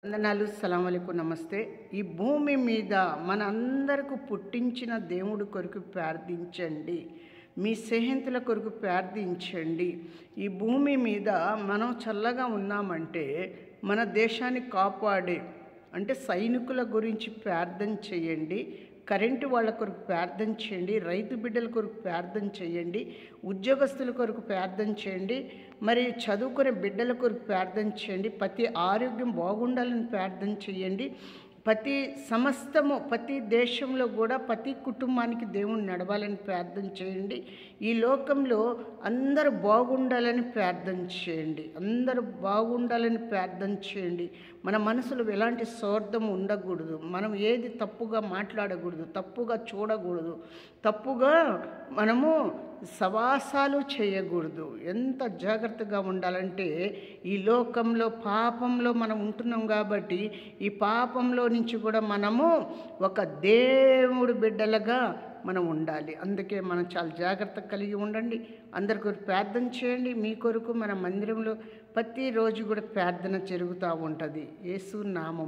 వందనాలు సలాం అలైకుం నమస్తే. ఈ భూమి మీద మనందరకు పుట్టించిన దేవుడి కొరకు ప్రార్థించండి. మీ స్నేహితుల కొరకు ప్రార్థించండి. ఈ భూమి మీద మనం చల్లగా ఉన్నామంటే మన దేశాన్ని కాపాడే అంటే సైనికుల గురించి ప్రార్థన చేయండి. కరెంటు వాళ్ళ కొరకు ప్రార్థన చేయండి. రైతు బిడ్డల కొరకు ప్రార్థన చేయండి. ఉద్యోగస్తుల కొరకు ప్రార్థన చేయండి. మరి చదువుకునే బిడ్డల కొరకు ప్రార్థన చేయండి. ప్రతి ఆరోగ్యం బాగుండాలని ప్రార్థన చేయండి. ప్రతి దేశంలో కూడా ప్రతి కుటుంబానికి దేవుని నడవాలని ప్రార్థన చేయండి. ఈ లోకంలో అందరూ బాగుండాలని ప్రార్థన చేయండి. అందరూ బాగుండాలని ప్రార్థన చేయండి. మన మనసులో ఎలాంటి స్వార్థం ఉండకూడదు. మనం ఏది తప్పుగా మాట్లాడకూడదు, తప్పుగా చూడకూడదు, తప్పుగా మనము సవాసాలు చేయకూడదు. ఎంత జాగ్రత్తగా ఉండాలంటే ఈ లోకంలో పాపంలో మనం ఉంటున్నాం కాబట్టి ఈ పాపంలో నుంచి కూడా మనము ఒక దేవుడి బిడ్డలుగా మనం ఉండాలి. అందుకే మనం చాలా జాగ్రత్త కలిగి ఉండండి. అందరి కొరకు ప్రార్థన చేయండి. మీ కొరకు మన మందిరంలో ప్రతిరోజు కూడా ప్రార్థన జరుగుతూ ఉంటుంది. యేసు నామం